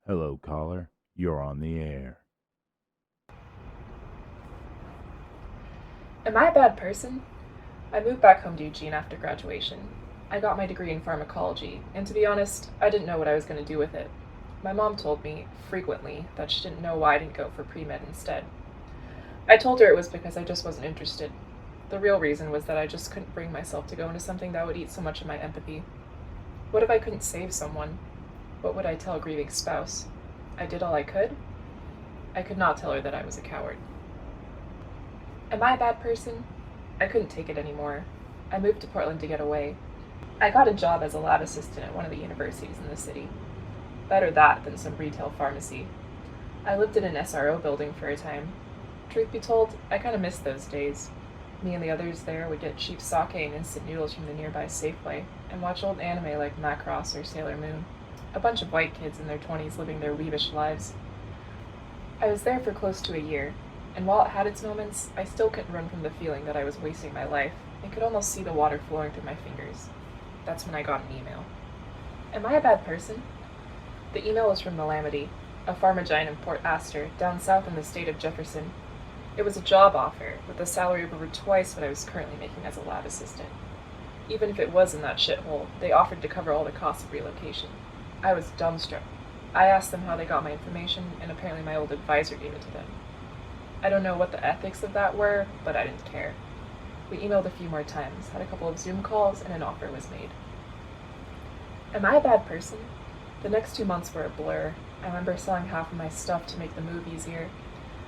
Hello, caller. You're on the air. Am I a bad person? I moved back home to Eugene after graduation. I got my degree in pharmacology, and to be honest, I didn't know what I was going to do with it. My mom told me, frequently, that she didn't know why I didn't go for pre med instead. I told her it was because I just wasn't interested. The real reason was that I just couldn't bring myself to go into something that would eat so much of my empathy. What if I couldn't save someone? What would I tell a grieving spouse? I did all I could? I could not tell her that I was a coward. Am I a bad person? I couldn't take it anymore. I moved to Portland to get away. I got a job as a lab assistant at one of the universities in the city. Better that than some retail pharmacy. I lived in an SRO building for a time. Truth be told, I kind of missed those days. Me and the others there would get cheap sake and instant noodles from the nearby Safeway and watch old anime like Macross or Sailor Moon. A bunch of white kids in their 20s living their weebish lives. I was there for close to a year, and while it had its moments, I still couldn't run from the feeling that I was wasting my life and could almost see the water flowing through my fingers. That's when I got an email. Am I a bad person? The email was from Malamity, a pharma giant in Port Astor, down south in the state of Jefferson. It was a job offer, with a salary of over twice what I was currently making as a lab assistant. Even if it was in that shithole, they offered to cover all the costs of relocation. I was dumbstruck. I asked them how they got my information, and apparently my old advisor gave it to them. I don't know what the ethics of that were, but I didn't care. We emailed a few more times, had a couple of Zoom calls, and an offer was made. Am I a bad person? The next 2 months were a blur. I remember selling half of my stuff to make the move easier.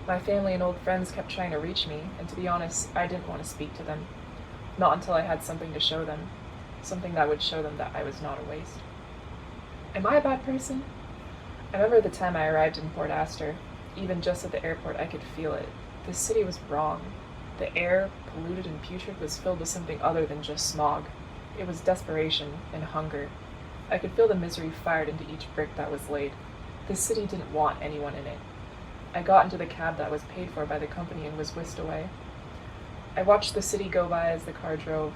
My family and old friends kept trying to reach me, and to be honest, I didn't want to speak to them. Not until I had something to show them. Something that would show them that I was not a waste. Am I a bad person? I remember the time I arrived in Port Astor. Even just at the airport, I could feel it. This city was wrong. The air, polluted and putrid, was filled with something other than just smog. It was desperation and hunger. I could feel the misery fired into each brick that was laid. This city didn't want anyone in it. I got into the cab that was paid for by the company and was whisked away. I watched the city go by as the car drove.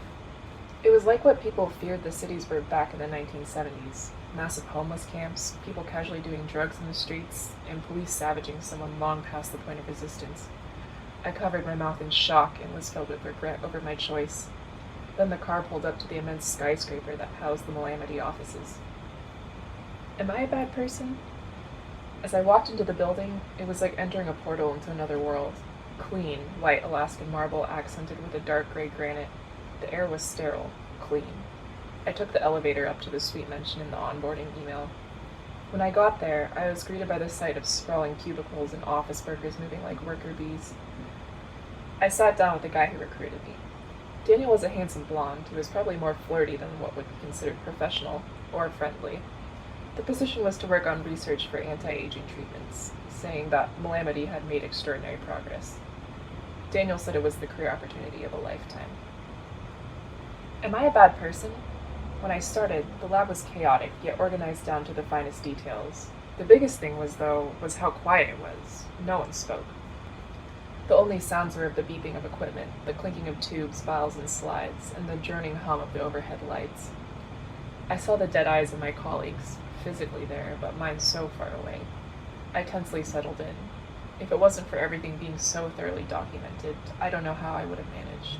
It was like what people feared the cities were back in the 1970s. Massive homeless camps, people casually doing drugs in the streets, and police savaging someone long past the point of resistance. I covered my mouth in shock and was filled with regret over my choice. Then the car pulled up to the immense skyscraper that housed the Malamity offices. Am I a bad person? As I walked into the building, it was like entering a portal into another world. Clean, white Alaskan marble accented with a dark gray granite. The air was sterile, clean. I took the elevator up to the suite mentioned in the onboarding email. When I got there, I was greeted by the sight of sprawling cubicles and office workers moving like worker bees. I sat down with the guy who recruited me. Daniel was a handsome blonde who was probably more flirty than what would be considered professional or friendly. The position was to work on research for anti-aging treatments, saying that Malamity had made extraordinary progress. Daniel said it was the career opportunity of a lifetime. Am I a bad person? When I started, the lab was chaotic, yet organized down to the finest details. The biggest thing was how quiet it was. No one spoke. The only sounds were of the beeping of equipment, the clinking of tubes, vials, and slides, and the droning hum of the overhead lights. I saw the dead eyes of my colleagues, physically there, but mine so far away. I tensely settled in. If it wasn't for everything being so thoroughly documented, I don't know how I would have managed.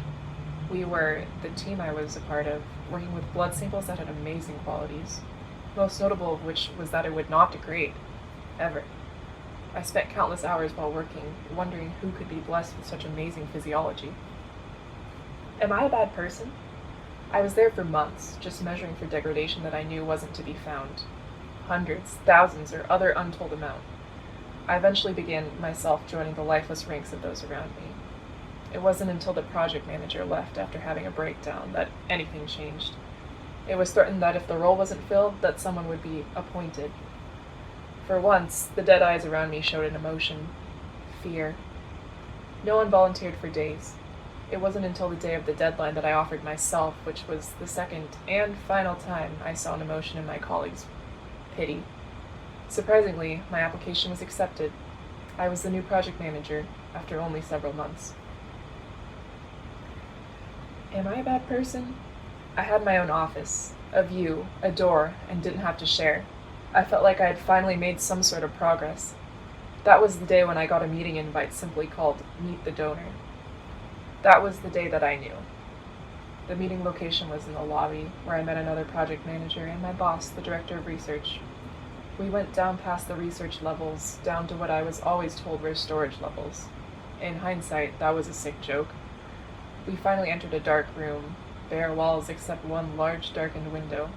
We were, the team I was a part of, working with blood samples that had amazing qualities, most notable of which was that it would not degrade, ever. I spent countless hours while working, wondering who could be blessed with such amazing physiology. Am I a bad person? I was there for months, just measuring for degradation that I knew wasn't to be found. Hundreds, thousands, or other untold amount. I eventually began myself joining the lifeless ranks of those around me. It wasn't until the project manager left after having a breakdown that anything changed. It was threatened that if the role wasn't filled, that someone would be appointed. For once, the dead eyes around me showed an emotion. Fear. No one volunteered for days. It wasn't until the day of the deadline that I offered myself, which was the second and final time I saw an emotion in my colleagues. Pity. Surprisingly, my application was accepted. I was the new project manager, after only several months. Am I a bad person? I had my own office, a view, a door, and didn't have to share. I felt like I had finally made some sort of progress. That was the day when I got a meeting invite simply called Meet the Donor. That was the day that I knew. The meeting location was in the lobby, where I met another project manager and my boss, the director of research. We went down past the research levels, down to what I was always told were storage levels. In hindsight, that was a sick joke. We finally entered a dark room, bare walls except one large darkened window.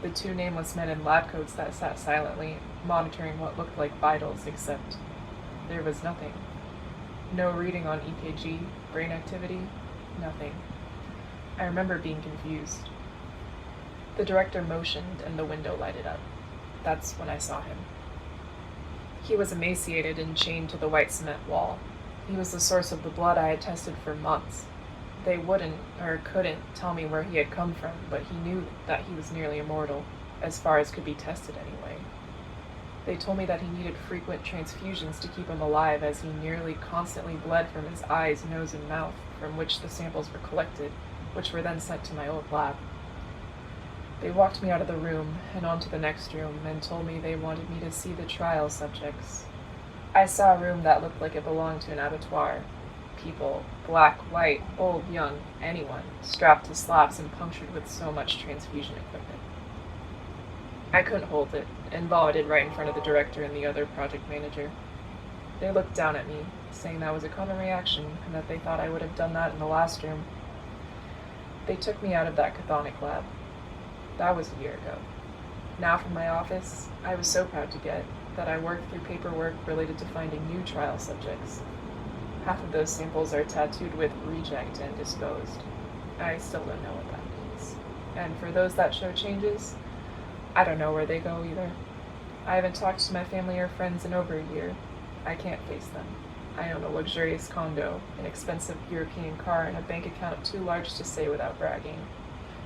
The two nameless men in lab coats that sat silently, monitoring what looked like vitals, except there was nothing. No reading on EKG, brain activity, nothing. I remember being confused. The director motioned and the window lighted up. That's when I saw him. He was emaciated and chained to the white cement wall. He was the source of the blood I had tested for months. They wouldn't, or couldn't, tell me where he had come from, but he knew that he was nearly immortal, as far as could be tested anyway. They told me that he needed frequent transfusions to keep him alive, as he nearly constantly bled from his eyes, nose, and mouth, from which the samples were collected, which were then sent to my old lab. They walked me out of the room and onto the next room and told me they wanted me to see the trial subjects. I saw a room that looked like it belonged to an abattoir. People, black, white, old, young, anyone, strapped to slabs and punctured with so much transfusion equipment. I couldn't hold it and vomited right in front of the director and the other project manager. They looked down at me, saying that was a common reaction and that they thought I would have done that in the last room. They took me out of that chthonic lab. That was a year ago. Now from my office, I was so proud to get that I worked through paperwork related to finding new trial subjects. Half of those samples are tattooed with reject and disposed. I still don't know what that means. And for those that show changes, I don't know where they go either. I haven't talked to my family or friends in over a year. I can't face them. I own a luxurious condo, an expensive European car, and a bank account too large to say without bragging.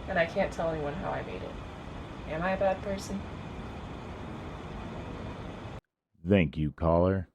And I can't tell anyone how I made it. Am I a bad person? Thank you, caller.